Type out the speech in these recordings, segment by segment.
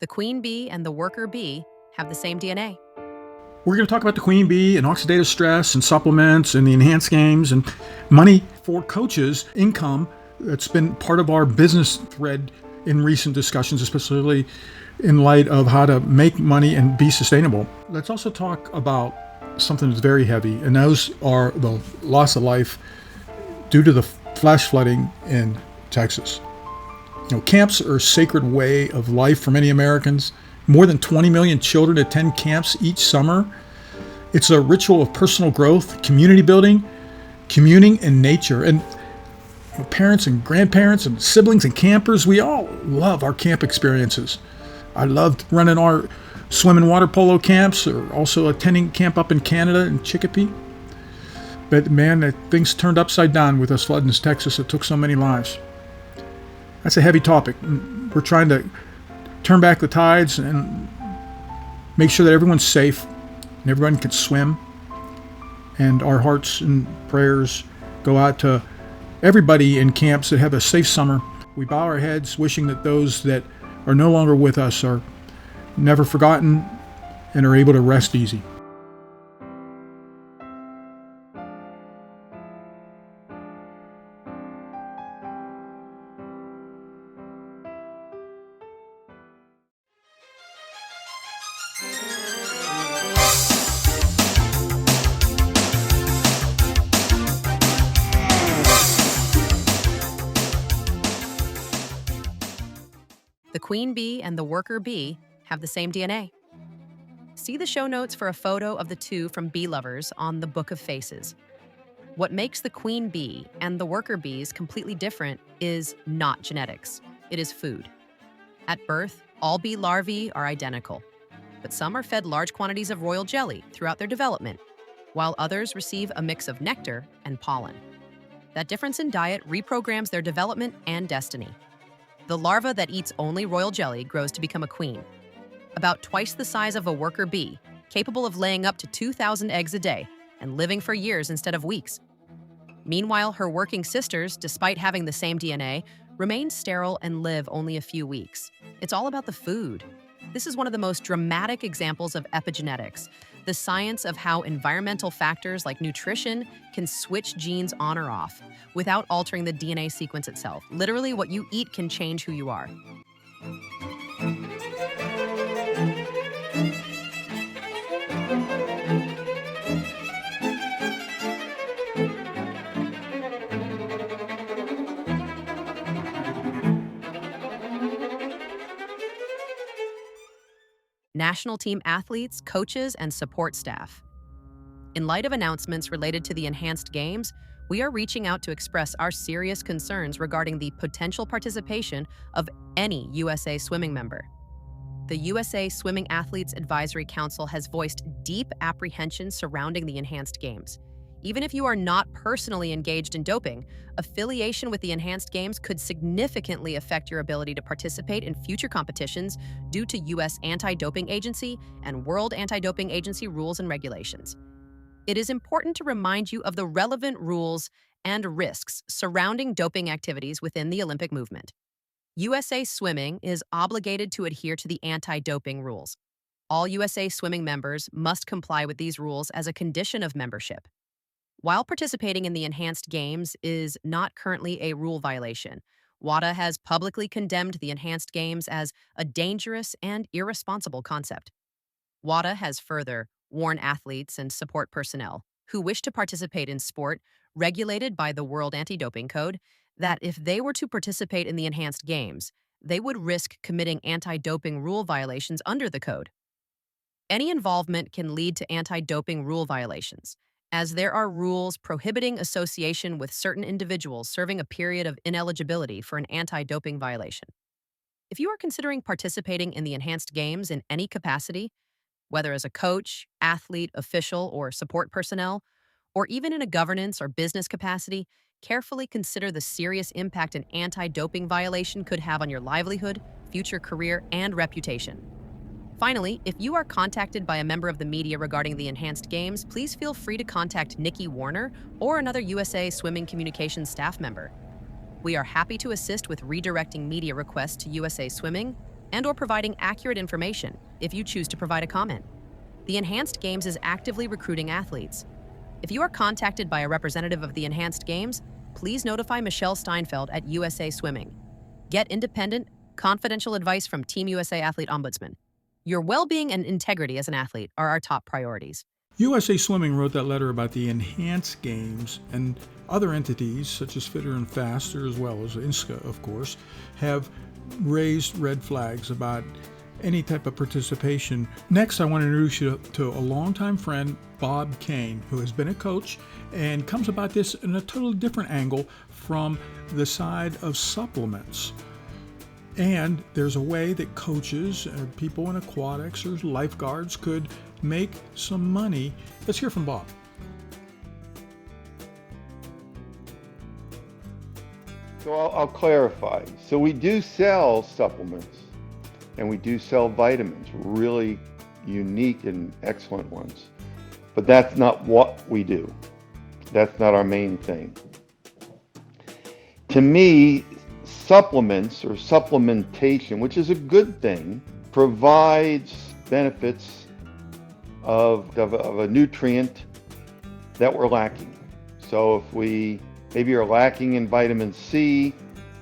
The queen bee and the worker bee have the same DNA. We're going to talk about the queen bee and oxidative stress and supplements and the enhanced games and money for coaches, income. That's been part of our business thread in recent discussions, especially in light of how to make money and be sustainable. Let's also talk about something that's very heavy, and those are the loss of life due to the flash flooding in Texas. Camps are a sacred way of life for many Americans. More than 20 million children attend camps each summer. It's a ritual of personal growth, community building, communing, and nature. And parents and grandparents and siblings and campers, we all love our camp experiences. I loved running our swim and water polo camps, or also attending camp up in Canada in Chicopee. But man, things turned upside down with this flood in Texas that took so many lives. That's a heavy topic. We're trying to turn back the tides and make sure that everyone's safe and everyone can swim. And our hearts and prayers go out to everybody in camps that have a safe summer. We bow our heads wishing that those that are no longer with us are never forgotten and are able to rest easy. The queen bee and the worker bee have the same DNA. See the show notes for a photo of the two from Bee Lovers on the Book of Faces. What makes the queen bee and the worker bees completely different is not genetics. It is food. At birth, all bee larvae are identical, but some are fed large quantities of royal jelly throughout their development, while others receive a mix of nectar and pollen. That difference in diet reprograms their development and destiny. The larva that eats only royal jelly grows to become a queen, about twice the size of a worker bee, capable of laying up to 2,000 eggs a day and living for years instead of weeks. Meanwhile, her working sisters, despite having the same DNA, remain sterile and live only a few weeks. It's all about the food. This is one of the most dramatic examples of epigenetics, the science of how environmental factors like nutrition can switch genes on or off without altering the DNA sequence itself. Literally, what you eat can change who you are. National team athletes, coaches, and support staff. In light of announcements related to the enhanced games, we are reaching out to express our serious concerns regarding the potential participation of any USA swimming member. The USA Swimming Athletes Advisory Council has voiced deep apprehension surrounding the enhanced games. Even if you are not personally engaged in doping, affiliation with the enhanced games could significantly affect your ability to participate in future competitions due to U.S. Anti-Doping Agency and World Anti-Doping Agency rules and regulations. It is important to remind you of the relevant rules and risks surrounding doping activities within the Olympic movement. USA Swimming is obligated to adhere to the anti-doping rules. All USA Swimming members must comply with these rules as a condition of membership. While participating in the enhanced games is not currently a rule violation, WADA has publicly condemned the enhanced games as a dangerous and irresponsible concept. WADA has further warned athletes and support personnel who wish to participate in sport regulated by the World Anti-Doping Code that if they were to participate in the enhanced games, they would risk committing anti-doping rule violations under the code. Any involvement can lead to anti-doping rule violations, as there are rules prohibiting association with certain individuals serving a period of ineligibility for an anti-doping violation. If you are considering participating in the enhanced games in any capacity, whether as a coach, athlete, official, or support personnel, or even in a governance or business capacity, carefully consider the serious impact an anti-doping violation could have on your livelihood, future career, and reputation. Finally, if you are contacted by a member of the media regarding the enhanced games, please feel free to contact Nikki Warner or another USA Swimming Communications staff member. We are happy to assist with redirecting media requests to USA Swimming and or providing accurate information if you choose to provide a comment. The Enhanced Games is actively recruiting athletes. If you are contacted by a representative of the Enhanced Games, please notify Michelle Steinfeld at USA Swimming. Get independent, confidential advice from Team USA Athlete Ombudsman. Your well-being and integrity as an athlete are our top priorities. USA Swimming wrote that letter about the Enhanced Games, and other entities such as Fitter and Faster, as well as INSCA, of course, have raised red flags about any type of participation. Next, I want to introduce you to a longtime friend, Bob Kane, who has been a coach and comes about this in a totally different angle from the side of supplements. And there's a way that coaches or people in aquatics or lifeguards could make some money. Let's hear from Bob. So I'll clarify. So we do sell supplements and we do sell vitamins, really unique and excellent ones. But that's not what we do. That's not our main thing. To me, supplements or supplementation, which is a good thing, provides benefits of a nutrient that we're lacking. So if we maybe are lacking in vitamin C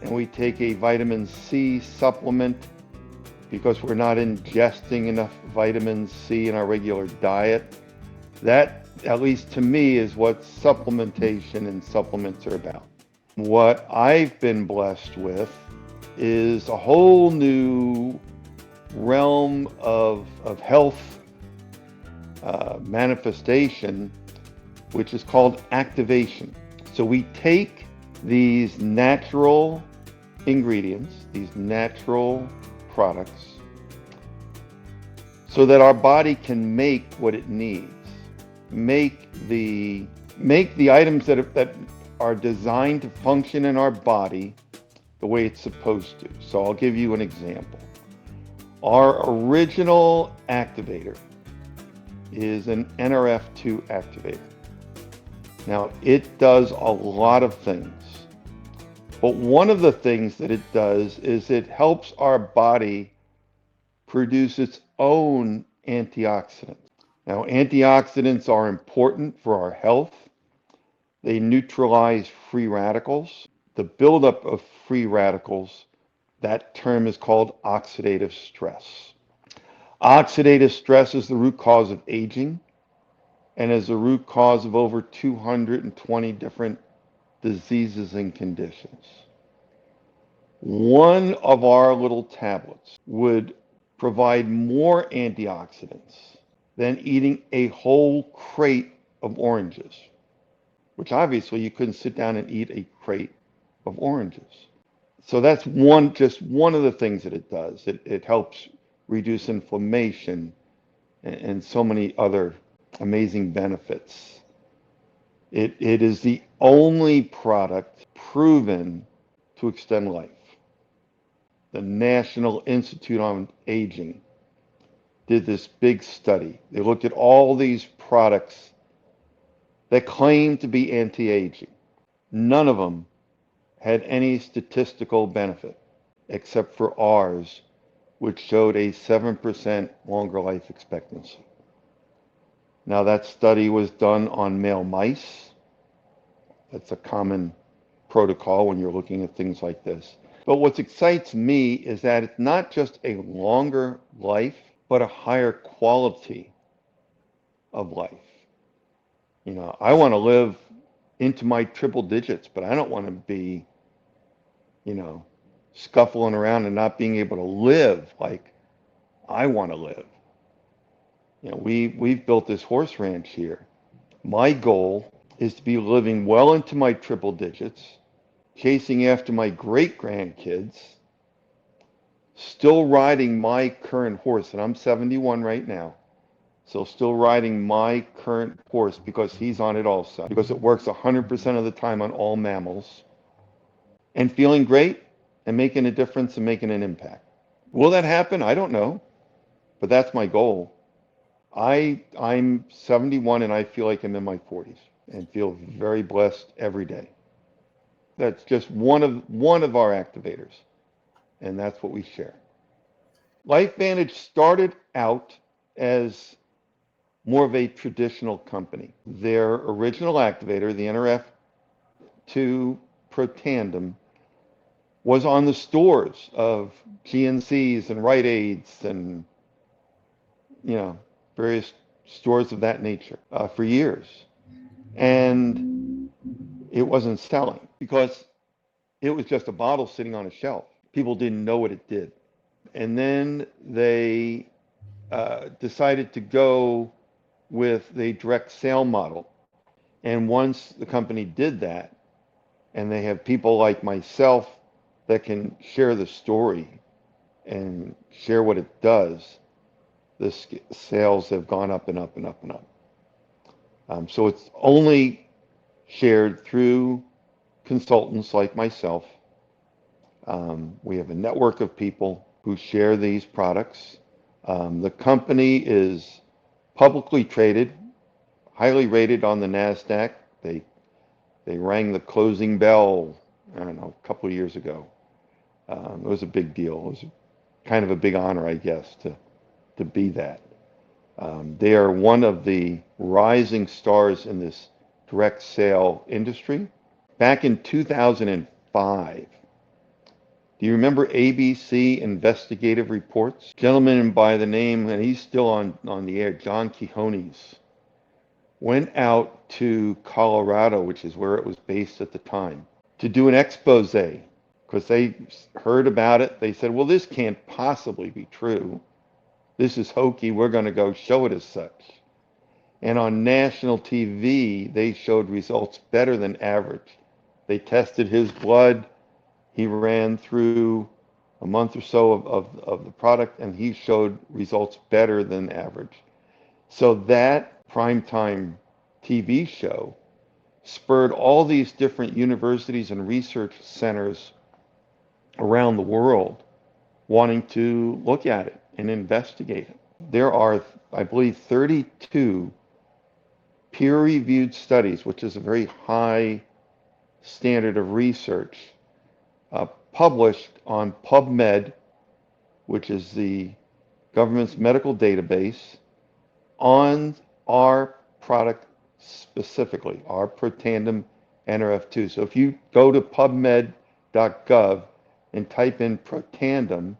and we take a vitamin C supplement because we're not ingesting enough vitamin C in our regular diet, that, at least to me, is what supplementation and supplements are about. What I've been blessed with is a whole new realm of health manifestation, which is called activation. So we take these natural ingredients, these natural products, so that our body can make what it needs, make the items that are designed to function in our body the way it's supposed to. So I'll give you an example. Our original activator is an NRF2 activator. Now, it does a lot of things, but one of the things that it does is it helps our body produce its own antioxidants. Now, antioxidants are important for our health. They neutralize free radicals. The buildup of free radicals, that term is called oxidative stress. Oxidative stress is the root cause of aging and is the root cause of over 220 different diseases and conditions. One of our little tablets would provide more antioxidants than eating a whole crate of oranges, which obviously you couldn't sit down and eat a crate of oranges. So that's just one of the things that it does. It helps reduce inflammation and so many other amazing benefits. It is the only product proven to extend life. The National Institute on Aging did this big study. They looked at all these products that claim to be anti-aging. None of them had any statistical benefit except for ours, which showed a 7% longer life expectancy. Now, that study was done on male mice. That's a common protocol when you're looking at things like this. But what excites me is that it's not just a longer life, but a higher quality of life. You know, I want to live into my triple digits, but I don't want to be, scuffling around and not being able to live like I want to live. You know, we've built this horse ranch here. My goal is to be living well into my triple digits, chasing after my great grandkids, still riding my current horse, and I'm 71 right now. So still riding my current horse because he's on it also, because it works 100% of the time on all mammals, and feeling great and making a difference and making an impact. Will that happen? I don't know, but that's my goal. I'm 71 and I feel like I'm in my 40s and feel very blessed every day. That's just one of our activators, and that's what we share. LifeVantage started out as more of a traditional company. Their original activator, the NRF2 Protandem, was on the stores of GNCs and Rite Aids and, various stores of that nature for years. And it wasn't selling because it was just a bottle sitting on a shelf. People didn't know what it did. And then they decided to go with the direct sale model. And once the company did that, and they have people like myself that can share the story and share what it does, the sales have gone up and up and up and up. So it's only shared through consultants like myself. We have a network of people who share these products. The company is publicly traded, highly rated on the NASDAQ. They rang the closing bell, I don't know, a couple of years ago. It was a big deal. It was kind of a big honor, I guess, to be that. They are one of the rising stars in this direct sale industry. Back in 2005, do you remember ABC investigative reports? A gentleman by the name, and he's still on the air, John Quinones, went out to Colorado, which is where it was based at the time, to do an expose because they heard about it. They said, well, this can't possibly be true. This is hokey. We're going to go show it as such. And on national TV, they showed results better than average. They tested his blood. He ran through a month or so of the product, and he showed results better than average. So that primetime TV show spurred all these different universities and research centers around the world wanting to look at it and investigate it. There are, I believe, 32 peer-reviewed studies, which is a very high standard of research, published on PubMed, which is the government's medical database, on our product specifically, our Protandem NRF2. So if you go to pubmed.gov and type in Protandem,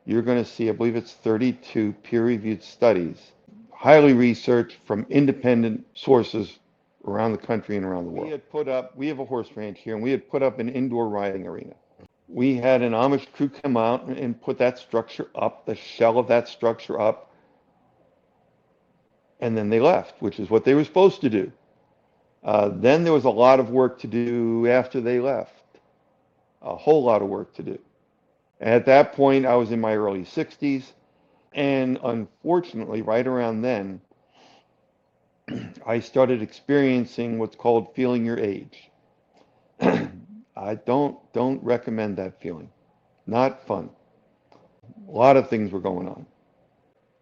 you're going to see, I believe it's 32 peer-reviewed studies, highly researched from independent sources around the country and around the world. We have a horse ranch here, and we had put up an indoor riding arena. We had an Amish crew come out and put that structure up, the shell of that structure up, and then they left, which is what they were supposed to do. Then there was a lot of work to do after they left, a whole lot of work to do. At that point, I was in my early 60s, and unfortunately, right around then, I started experiencing what's called feeling your age. I don't recommend that feeling. Not fun. A lot of things were going on.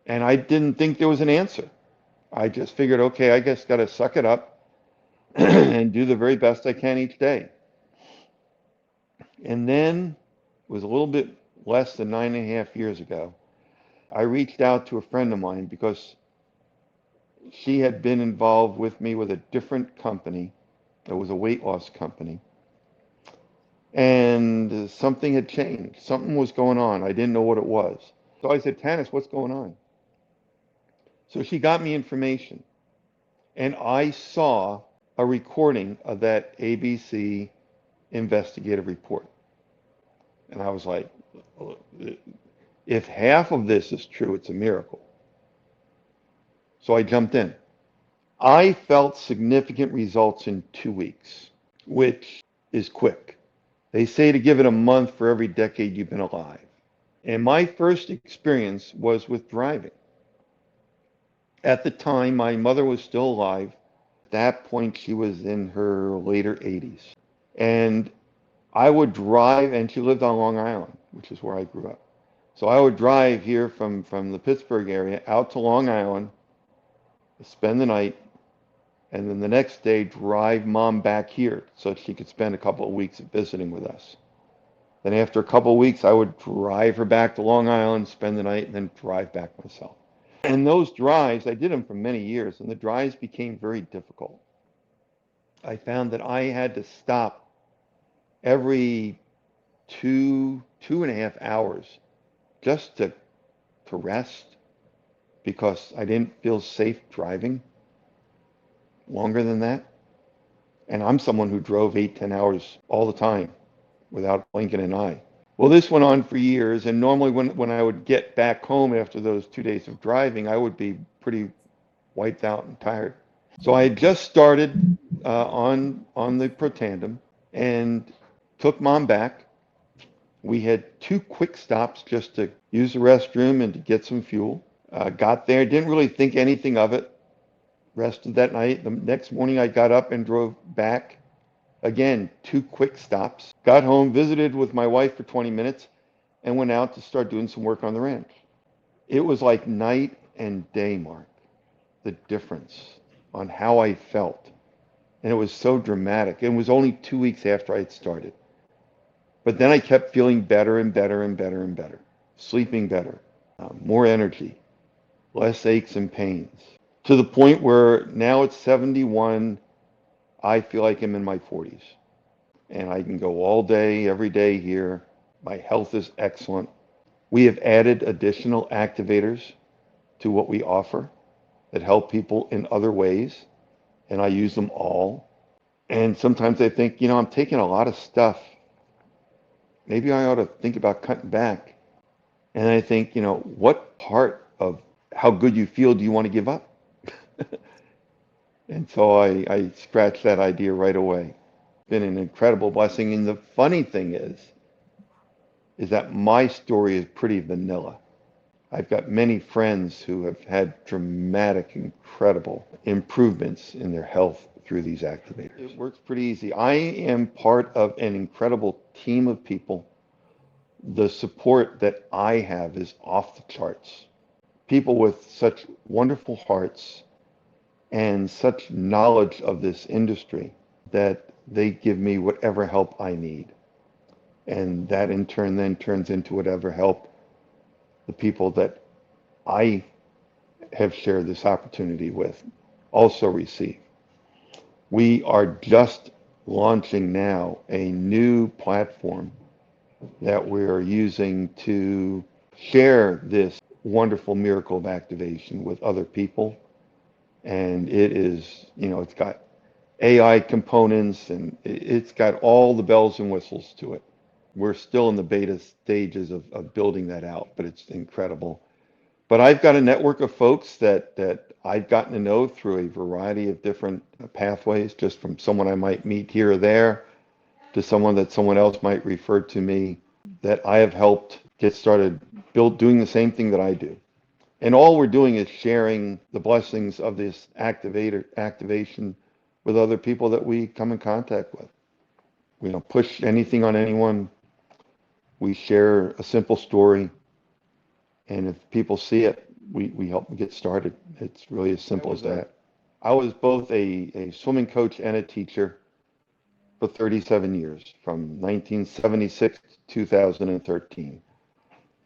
And I didn't think there was an answer. I just figured, okay, I guess got to suck it up and do the very best I can each day. And then it was a little bit less than 9.5 years ago. I reached out to a friend of mine because she had been involved with me with a different company. It was a weight loss company. And something had changed. Something was going on. I didn't know what it was. So I said, Tanis, what's going on? So she got me information. And I saw a recording of that ABC investigative report. And I was like, if half of this is true, it's a miracle. So I jumped in. I felt significant results in 2 weeks, which is quick. They say to give it a month for every decade you've been alive. And my first experience was with driving. At the time, my mother was still alive. At that point, she was in her later 80s. And I would drive, and she lived on Long Island, which is where I grew up. So I would drive here from the Pittsburgh area out to Long Island, spend the night, and then the next day drive mom back here so she could spend a couple of weeks visiting with us. Then after a couple of weeks, I would drive her back to Long Island, spend the night, and then drive back myself. And those drives, I did them for many years, and the drives became very difficult. I found that I had to stop every 2.5 hours just to rest because I didn't feel safe driving longer than that. And I'm someone who drove 8, 10 hours all the time without blinking an eye. Well, this went on for years, and normally when I would get back home after those 2 days of driving, I would be pretty wiped out and tired. So I had just started on the Pro Tandem and took Mom back. We had 2 quick stops just to use the restroom and to get some fuel. Got there, didn't really think anything of it. Rested that night. The next morning I got up and drove back. Again, 2 quick stops. Got home, visited with my wife for 20 minutes, and went out to start doing some work on the ranch. It was like night and day, Mark, the difference on how I felt. And it was so dramatic. It was only 2 weeks after I had started. But then I kept feeling better and better and better and better, sleeping better, more energy, less aches and pains, to the point where now at 71, I feel like I'm in my 40s. And I can go all day, every day here. My health is excellent. We have added additional activators to what we offer that help people in other ways, and I use them all. And sometimes I think, I'm taking a lot of stuff. Maybe I ought to think about cutting back. And I think, what part of how good you feel do you want to give up? And so I scratched that idea right away. Been an incredible blessing. And the funny thing is that my story is pretty vanilla. I've got many friends who have had dramatic, incredible improvements in their health through these activators. It works pretty easy. I am part of an incredible team of people. The support that I have is off the charts. People with such wonderful hearts and such knowledge of this industry that they give me whatever help I need. And that in turn then turns into whatever help the people that I have shared this opportunity with also receive. We are just launching now a new platform that we're using to share this wonderful miracle of activation with other people. And it is, it's got AI components and it's got all the bells and whistles to it. We're still in the beta stages of building that out, but it's incredible. But I've got a network of folks that I've gotten to know through a variety of different pathways, just from someone I might meet here or there to someone that someone else might refer to me, that I have helped get started doing the same thing that I do. And all we're doing is sharing the blessings of this activation with other people that we come in contact with. We don't push anything on anyone. We share a simple story. And if people see it, we help them get started. It's really as simple as that. I was both a swimming coach and a teacher for 37 years, from 1976 to 2013.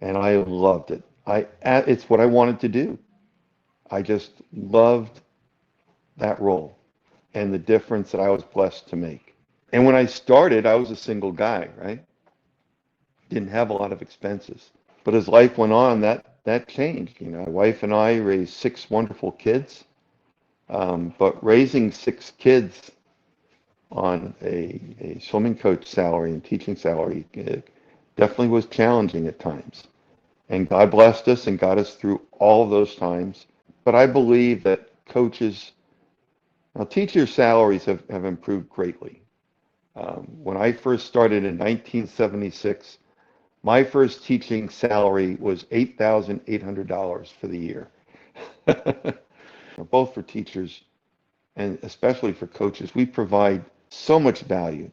And I loved it. It's what I wanted to do. I just loved that role and the difference that I was blessed to make. And when I started, I was a single guy, right? Didn't have a lot of expenses. But as life went on, that changed. My wife and I raised 6 wonderful kids. But raising 6 kids on a swimming coach salary and teaching salary definitely was challenging at times. And God blessed us and got us through all of those times. But I believe that teacher salaries have improved greatly. When I first started in 1976, my first teaching salary was $8,800 for the year. Both for teachers and especially for coaches, we provide so much value.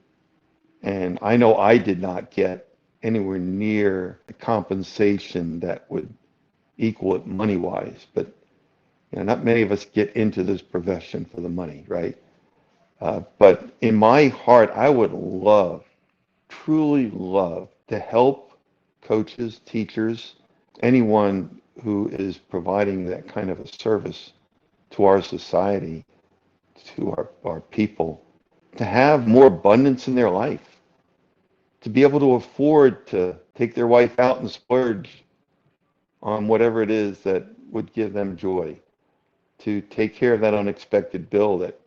And I know I did not get anywhere near the compensation that would equal it money-wise. But not many of us get into this profession for the money, right? But in my heart, I would truly love to help coaches, teachers, anyone who is providing that kind of a service to our society, to our people, to have more abundance in their life, to be able to afford to take their wife out and splurge on whatever it is that would give them joy, to take care of that unexpected bill that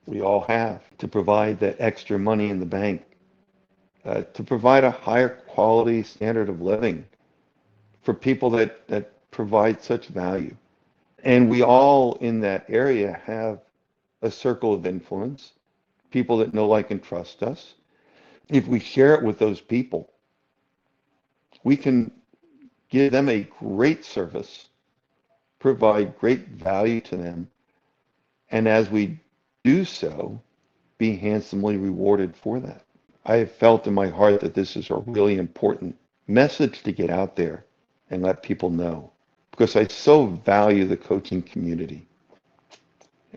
we all have, to provide that extra money in the bank, to provide a higher quality standard of living for people that provide such value. And we all in that area have a circle of influence, people that know, like, and trust us. If we share it with those people, we can give them a great service, provide great value to them, and as we do so, be handsomely rewarded for that. I have felt in my heart that this is a really important message to get out there and let people know, because I so value the coaching community.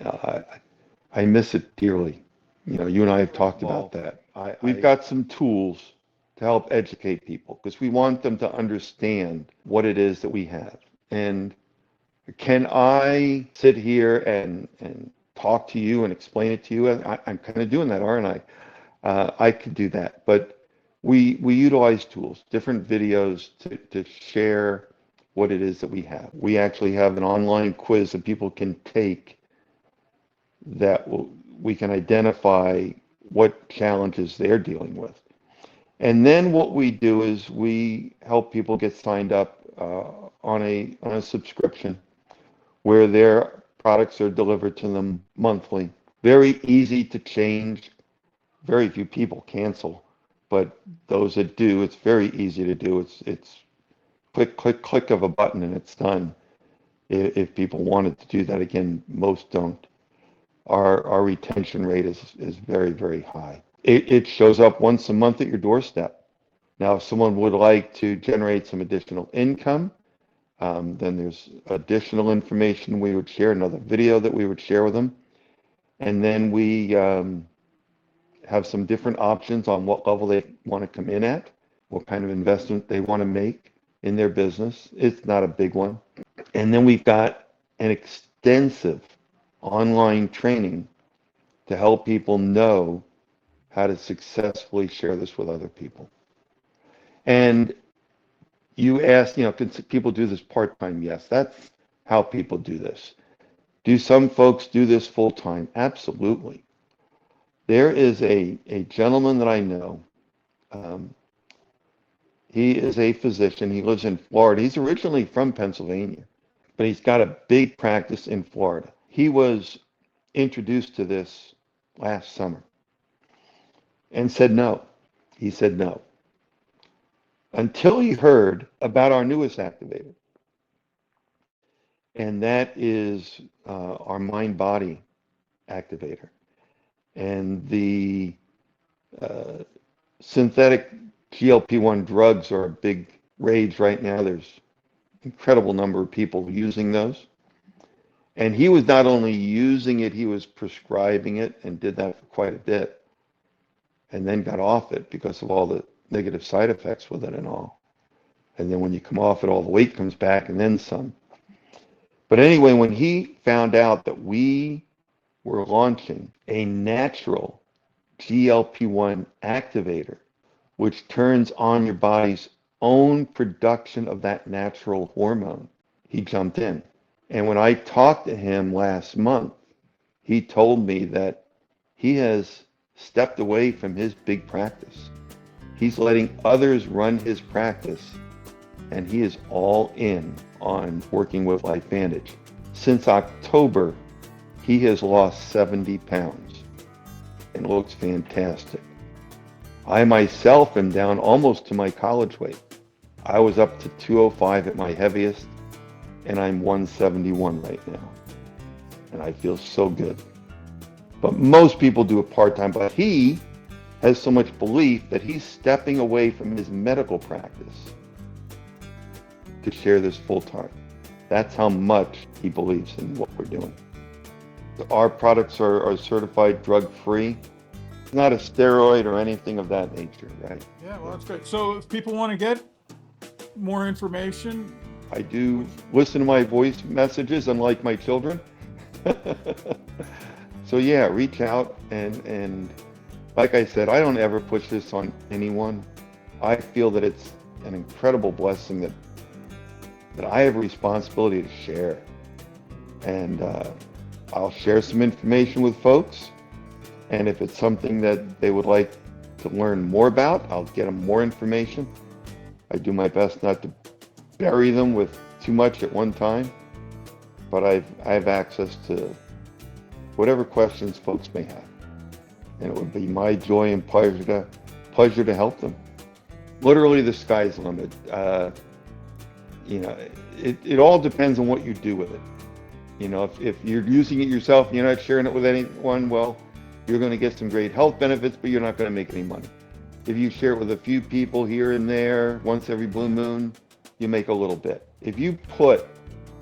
I miss it dearly. You and I have talked about that. We've got some tools to help educate people because we want them to understand what it is that we have. And can I sit here and talk to you and explain it to you? I'm kind of doing that, aren't I? I could do that, but we utilize tools, different videos to share what it is that we have. We actually have an online quiz that people can take that we can identify what challenges they're dealing with. And then what we do is we help people get signed up on a subscription where their products are delivered to them monthly. Very easy to change. Very few people cancel, but those that do, it's very easy to do. It's click of a button and it's done. If people wanted to do that, again, most don't. Our retention rate is very, very high. It shows up once a month at your doorstep. Now, if someone would like to generate some additional income, then there's additional information we would share, another video that we would share with them. And then we have some different options on what level they want to come in at, what kind of investment they want to make in their business. It's not a big one. And then we've got an extensive online training to help people know how to successfully share this with other people. And you asked, can people do this part-time? Yes, that's how people do this. Do some folks do this full-time? Absolutely. There is a gentleman that I know. He is a physician. He lives in Florida. He's originally from Pennsylvania, but he's got a big practice in Florida. He was introduced to this last summer and said no. He said no. Until he heard about our newest activator, and that is our mind-body activator. And the synthetic GLP-1 drugs are a big rage right now. There's an incredible number of people using those. And he was not only using it, he was prescribing it and did that for quite a bit, and then got off it because of all the negative side effects with it and all. And then when you come off it, all the weight comes back and then some. But anyway, when he found out that we were launching a natural GLP-1 activator, which turns on your body's own production of that natural hormone, he jumped in. And when I talked to him last month, he told me that he has stepped away from his big practice. He's letting others run his practice, and he is all in on working with LifeVantage. Since October, he has lost 70 pounds and looks fantastic. I myself am down almost to my college weight. I was up to 205 at my heaviest, and I'm 171 right now. And I feel so good. But most people do it part-time, but he has so much belief that he's stepping away from his medical practice to share this full-time. That's how much he believes in what we're doing. Our products are certified drug-free. It's not a steroid or anything of that nature, right? Yeah, well, that's great. So if people want to get more information, I do listen to my voice messages, unlike my children. So yeah, reach out and like I said, I don't ever push this on anyone. I feel that it's an incredible blessing that I have a responsibility to share. And I'll share some information with folks. And if it's something that they would like to learn more about, I'll get them more information. I do my best not to bury them with too much at one time, but I have access to whatever questions folks may have. And it would be my joy and pleasure to help them. Literally, the sky's the limit. It all depends on what you do with it. If you're using it yourself and you're not sharing it with anyone, well, you're going to get some great health benefits, but you're not going to make any money. If you share it with a few people here and there, once every blue moon, you make a little bit. If you put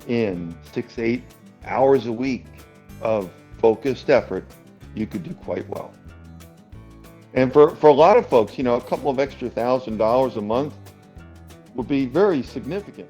in 6 to 8 hours a week of focused effort, you could do quite well. And for a lot of folks, a couple of extra $1,000 a month would be very significant.